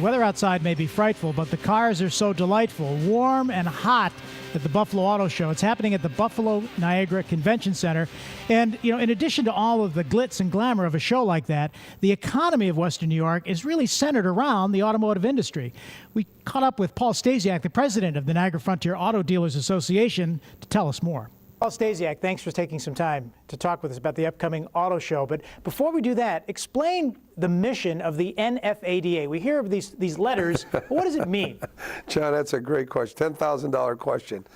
The weather outside may be frightful, but the cars are so delightful, warm and hot at the Buffalo Auto Show. It's happening at the Buffalo Niagara Convention Center. And, you know, in addition to all of the glitz and glamour of a show like that, the economy of Western New York is really centered around the automotive industry. We caught up with Paul Stasiak, the president of the Niagara Frontier Auto Dealers Association, to tell us more. Paul Stasiak, thanks for taking some time to talk with us about the upcoming auto show. But before we do that, explain the mission of the NFADA. We hear of these letters, but what does it mean? John, that's a great question. $10,000 question.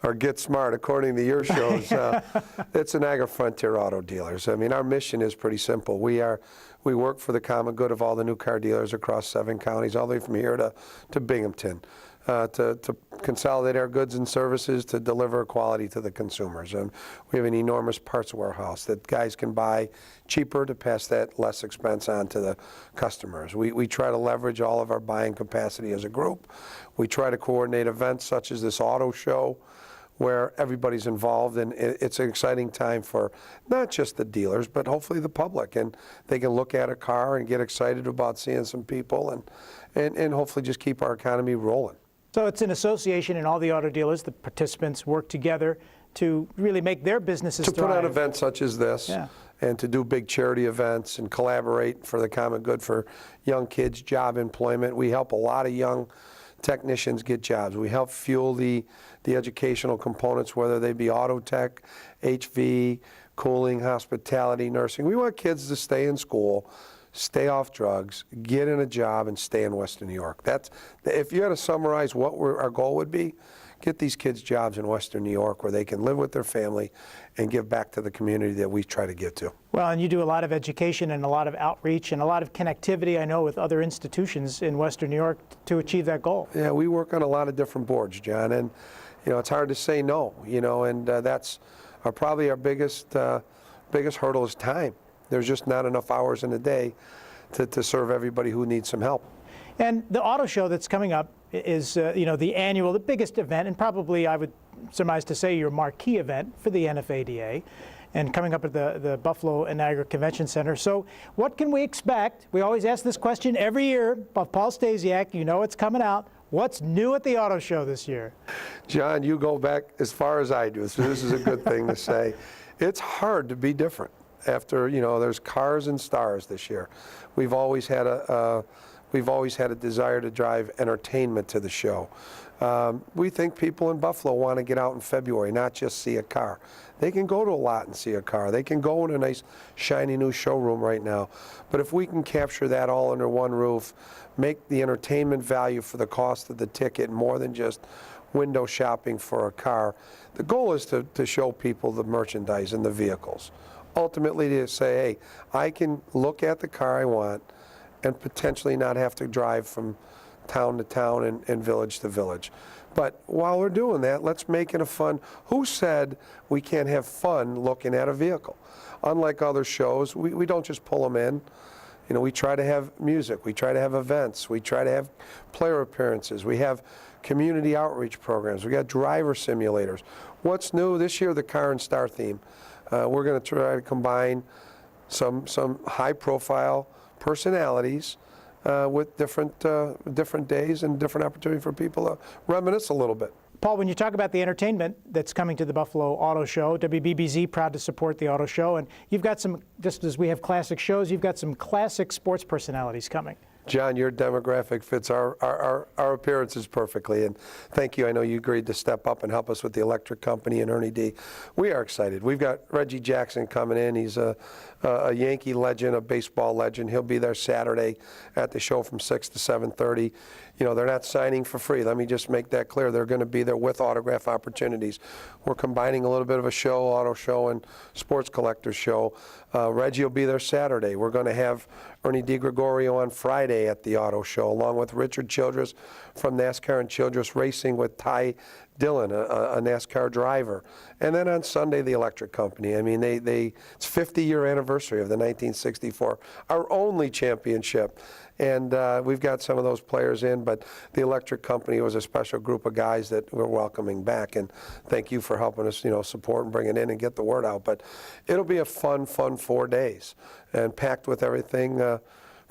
Or Get Smart, according to your shows. It's the Niagara Frontier Auto Dealers. I mean, our mission is pretty simple. We work for the common good of all the new car dealers across 7 counties, all the way from here to Binghamton. To consolidate our goods and services to deliver quality to the consumers. And we have an enormous parts warehouse that guys can buy cheaper to pass that less expense on to the customers. We try to leverage all of our buying capacity as a group. We try to coordinate events such as this auto show where everybody's involved, and it's an exciting time for not just the dealers, but hopefully the public, and they can look at a car and get excited about seeing some people and hopefully just keep our economy rolling. So it's an association, and all the auto dealers, the participants, work together to really make their businesses thrive. To put on events such as this, yeah, and to do big charity events and collaborate for the common good for young kids, job employment. We help a lot of young technicians get jobs. We help fuel the educational components, whether they be auto tech, HV, cooling, hospitality, nursing. We want kids to stay in school, stay off drugs, get in a job, and stay in Western New York. If you had to summarize what our goal would be, get these kids jobs in Western New York where they can live with their family and give back to the community that we try to give to. Well, and you do a lot of education and a lot of outreach and a lot of connectivity, I know, with other institutions in Western New York to achieve that goal. Yeah, we work on a lot of different boards, John, and you know, it's hard to say no, you know, and that's probably our biggest hurdle is time. There's just not enough hours in a day to serve everybody who needs some help. And the auto show that's coming up is, you know, the biggest event, and probably I would surmise to say your marquee event for the NFADA, and coming up at the Buffalo and Niagara Convention Center. So what can we expect? We always ask this question every year of Paul Stasiak. You know it's coming out. What's new at the auto show this year? John, you go back as far as I do, so this is a good thing to say. It's hard to be different. After, you know, there's cars and stars this year. We've always had a desire to drive entertainment to the show. We think people in Buffalo want to get out in February, not just see a car. They can go to a lot and see a car. They can go in a nice, shiny new showroom right now. But if we can capture that all under one roof, make the entertainment value for the cost of the ticket more than just window shopping for a car, the goal is to show people the merchandise and the vehicles. Ultimately to say, hey, I can look at the car I want and potentially not have to drive from town to town and village to village. But while we're doing that, let's make it a fun. Who said we can't have fun looking at a vehicle? Unlike other shows, we don't just pull them in. You know, we try to have music, we try to have events, we try to have player appearances, we have community outreach programs, we got driver simulators. What's new this year, the Car and Star theme. We're going to try to combine some high-profile personalities with different days and different opportunity for people to reminisce a little bit. Paul, when you talk about the entertainment that's coming to the Buffalo Auto Show, WBBZ proud to support the auto show, and you've got some, just as we have classic shows, you've got some classic sports personalities coming. John, your demographic fits our appearances perfectly, and thank you. I know you agreed to step up and help us with the electric company and Ernie D. We are excited. We've got Reggie Jackson coming in. He's a Yankee legend, a baseball legend. He'll be there Saturday at the show from 6 to 7:30. You know, they're not signing for free. Let me just make that clear. They're going to be there with autograph opportunities. We're combining a little bit of a show, auto show, and sports collector show. Reggie will be there Saturday. We're going to have Ernie DiGregorio on Friday at the auto show, along with Richard Childress from NASCAR and Childress Racing with Ty Dillon, a NASCAR driver. And then on Sunday, the electric company. I mean, it's 50-year anniversary of the 1964, our only championship. And we've got some of those players in, but the electric company was a special group of guys that we're welcoming back. And thank you for helping us, you know, support and bring it in and get the word out. But it'll be a fun 4 days and packed with everything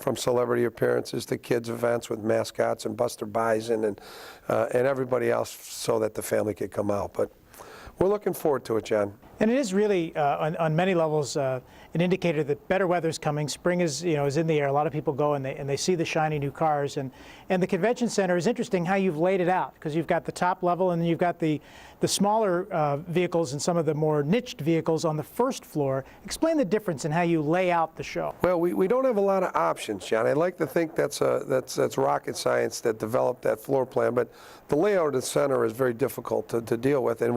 from celebrity appearances to kids events with mascots and Buster Bison and everybody else so that the family could come out. But we're looking forward to it, John. And it is really, on many levels, an indicator that better weather's coming. Spring is in the air. A lot of people go and they see the shiny new cars. And the convention center is interesting how you've laid it out, because you've got the top level and then you've got the smaller vehicles and some of the more niched vehicles on the first floor. Explain the difference in how you lay out the show. Well, we don't have a lot of options, John. I'd like to think that's rocket science that developed that floor plan, but the layout of the center is very difficult to deal with, and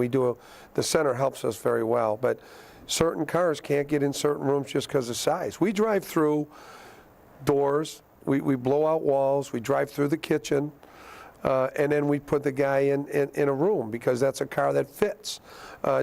the center helps us very well. But certain cars can't get in certain rooms just because of size. We drive through doors, we blow out walls, we drive through the kitchen, and then we put the guy in a room because that's a car that fits.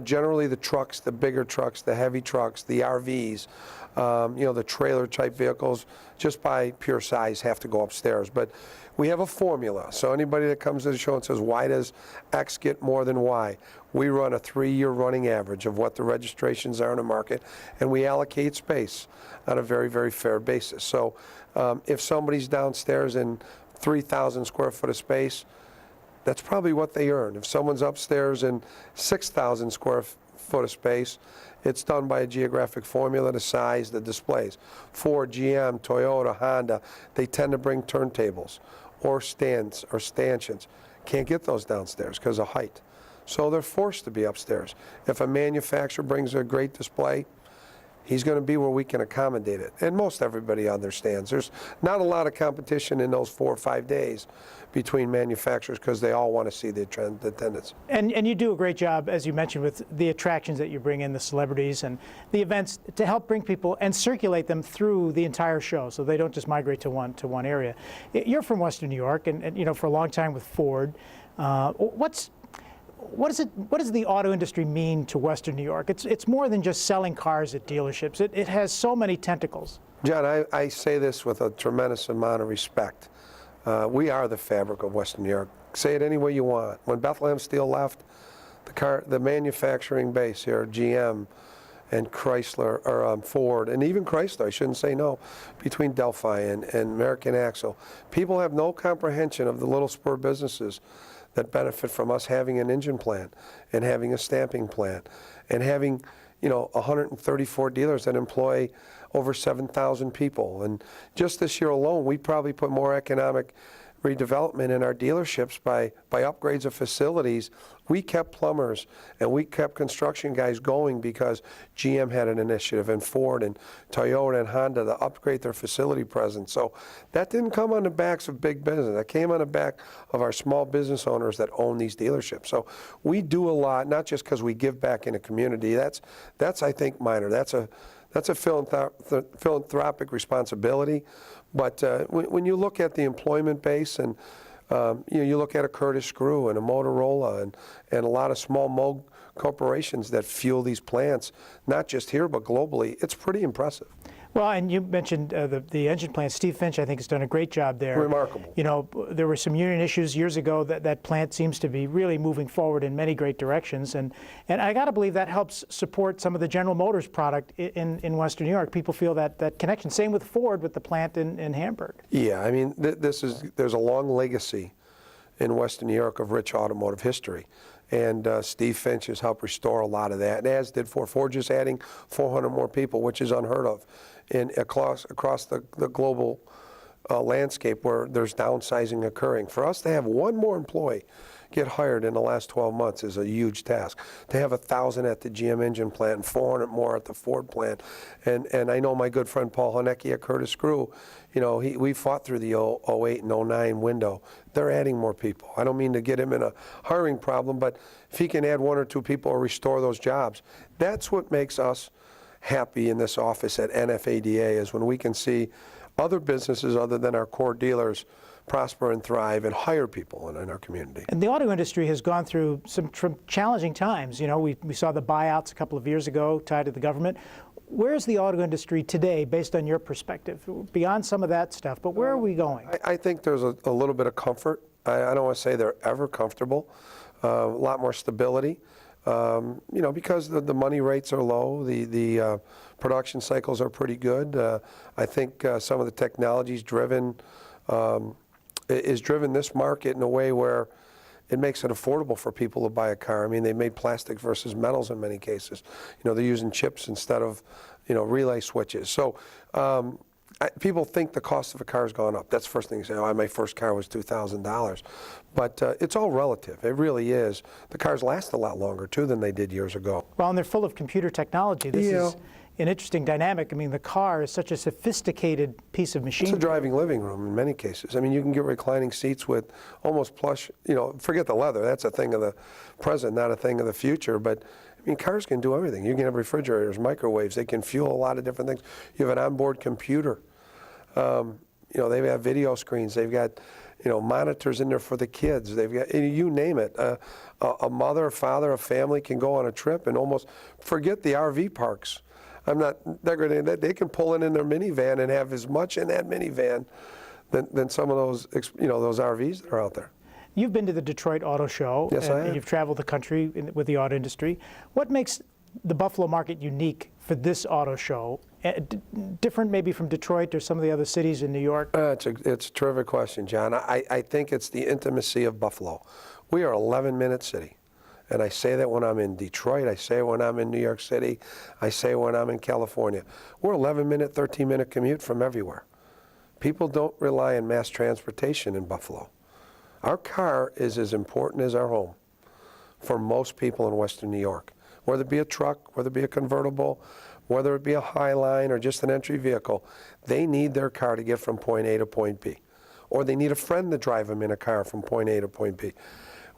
Generally the trucks, the bigger trucks, the heavy trucks, the RVs, the trailer type vehicles, just by pure size have to go upstairs. But we have a formula. So anybody that comes to the show and says, why does X get more than Y? We run a 3-year running average of what the registrations are in the market, and we allocate space on a very, very fair basis. So if somebody's downstairs in 3,000 square foot of space, that's probably what they earn. If someone's upstairs in 6,000 square foot of space, it's done by a geographic formula, the size, the displays. Ford, GM, Toyota, Honda, they tend to bring turntables or stands or stanchions. Can't get those downstairs because of height. So they're forced to be upstairs. If a manufacturer brings a great display, he's going to be where we can accommodate it. And most everybody understands. There's not a lot of competition in those 4 or 5 days between manufacturers because they all want to see the attendance. And you do a great job, as you mentioned, with the attractions that you bring in, the celebrities and the events, to help bring people and circulate them through the entire show so they don't just migrate to one area. You're from Western New York and for a long time with Ford. What does the auto industry mean to Western New York? It's more than just selling cars at dealerships. It has so many tentacles. John, I say this with a tremendous amount of respect. We are the fabric of Western New York. Say it any way you want. When Bethlehem Steel left, the manufacturing base here, GM and Chrysler, or Ford, and even Chrysler, I shouldn't say no, between Delphi and American Axle, people have no comprehension of the little spur businesses that benefit from us having an engine plant and having a stamping plant and having 134 dealers that employ over 7,000 people. And just this year alone, we probably put more economic redevelopment in our dealerships by upgrades of facilities. We kept plumbers and we kept construction guys going because GM had an initiative, and Ford and Toyota and Honda to upgrade their facility presence. So that didn't come on the backs of big business. That came on the back of our small business owners that own these dealerships. So we do a lot, not just because we give back in the community. That's I think minor. That's a philanthropic responsibility. But when you look at the employment base and you look at a Curtis Screw and a Motorola and a lot of small Moog corporations that fuel these plants, not just here but globally, it's pretty impressive. Well, and you mentioned the engine plant. Steve Finch, I think, has done a great job there. Remarkable. There were some union issues years ago. That plant seems to be really moving forward in many great directions. And I got to believe that helps support some of the General Motors product in Western New York. People feel that connection. Same with Ford with the plant in Hamburg. Yeah, I mean, there's a long legacy in Western New York of rich automotive history. And Steve Finch has helped restore a lot of that, and as did Ford. Ford just adding 400 more people, which is unheard of across the global landscape where there's downsizing occurring. For us to have one more employee get hired in the last 12 months is a huge task. To have 1,000 at the GM engine plant and 400 more at the Ford plant. And I know my good friend Paul Hanecki at Curtis Screw, we fought through the 08 and 09 window. They're adding more people. I don't mean to get him in a hiring problem, but if he can add 1 or 2 people or restore those jobs, that's what makes us happy in this office at NFADA, is when we can see other businesses other than our core dealers prosper and thrive and hire people in our community. And the auto industry has gone through some challenging times. We saw the buyouts a couple of years ago tied to the government. Where's the auto industry today, based on your perspective? Beyond some of that stuff, but where are we going? I think there's a little bit of comfort. I don't want to say they're ever comfortable. A lot more stability. Because the money rates are low, the production cycles are pretty good. I think some of the technology's driven this market in a way where it makes it affordable for people to buy a car. I mean, they made plastic versus metals in many cases. They're using chips instead of, relay switches. So people think the cost of a car has gone up. That's the first thing you say, oh, my first car was $2,000. But it's all relative. It really is. The cars last a lot longer, too, than they did years ago. Well, and they're full of computer technology. This is an interesting dynamic. I mean, the car is such a sophisticated piece of machinery. It's a driving living room in many cases. I mean, you can get reclining seats with almost plush, forget the leather. That's a thing of the present, not a thing of the future. But, I mean, cars can do everything. You can have refrigerators, microwaves. They can fuel a lot of different things. You have an onboard computer. They have video screens. They've got, monitors in there for the kids. They've got, you name it. A mother, a father, a family can go on a trip and almost forget the RV parks. I'm not degrading that. They can pull in their minivan and have as much in that minivan than some of those, those RVs that are out there. You've been to the Detroit Auto Show. Yes, I have. And you've traveled the country with the auto industry. What makes the Buffalo market unique for this auto show? Different maybe from Detroit or some of the other cities in New York? It's a terrific question, John. I think it's the intimacy of Buffalo. We are an 11-minute city. And I say that when I'm in Detroit, I say it when I'm in New York City, I say it when I'm in California. We're 11-minute, 13-minute commute from everywhere. People don't rely on mass transportation in Buffalo. Our car is as important as our home for most people in Western New York. Whether it be a truck, whether it be a convertible, whether it be a Highline or just an entry vehicle, they need their car to get from point A to point B. Or they need a friend to drive them in a car from point A to point B.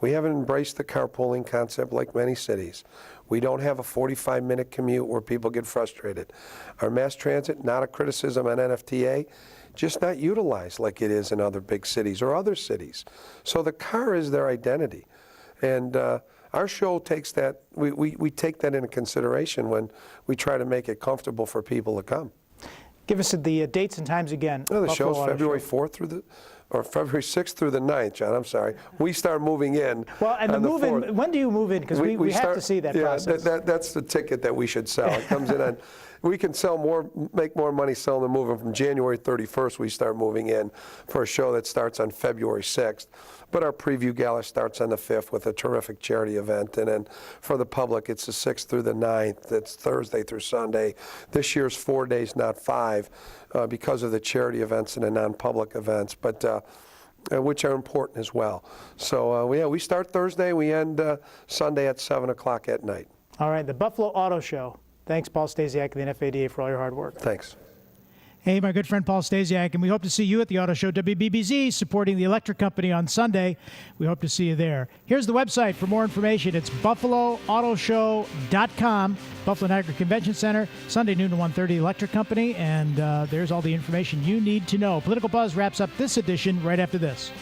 We haven't embraced the carpooling concept like many cities. We don't have a 45-minute commute where people get frustrated. Our mass transit, not a criticism on NFTA, just not utilized like it is in other big cities or other cities. So the car is their identity. And our show takes that, we take that into consideration when we try to make it comfortable for people to come. Give us the dates and times again. No, the Buffalo show's Auto February Show. 4th through February 6th through the 9th, John, I'm sorry. We start moving in. Well, and the on the move in, 4th. when do you move in? Because we have to see that process. That's the ticket that we should sell. It comes in on, we can make more money selling and moving from January 31st. We start moving in for a show that starts on February 6th. But our preview gala starts on the 5th with a terrific charity event. And then for the public, it's the 6th through the 9th. It's Thursday through Sunday. This year's 4 days, not 5, because of the charity events and the non-public events, but which are important as well. So we start Thursday, we end Sunday at 7 o'clock at night. All right, the Buffalo Auto Show. Thanks, Paul Stasiak of the NFADA, for all your hard work. Thanks. Hey, my good friend Paul Stasiak, and we hope to see you at the Auto Show WBBZ, supporting the electric company on Sunday. We hope to see you there. Here's the website for more information. It's buffaloautoshow.com, Buffalo Niagara Convention Center, Sunday noon to 1:30, electric company, and there's all the information you need to know. Political Buzz wraps up this edition right after this.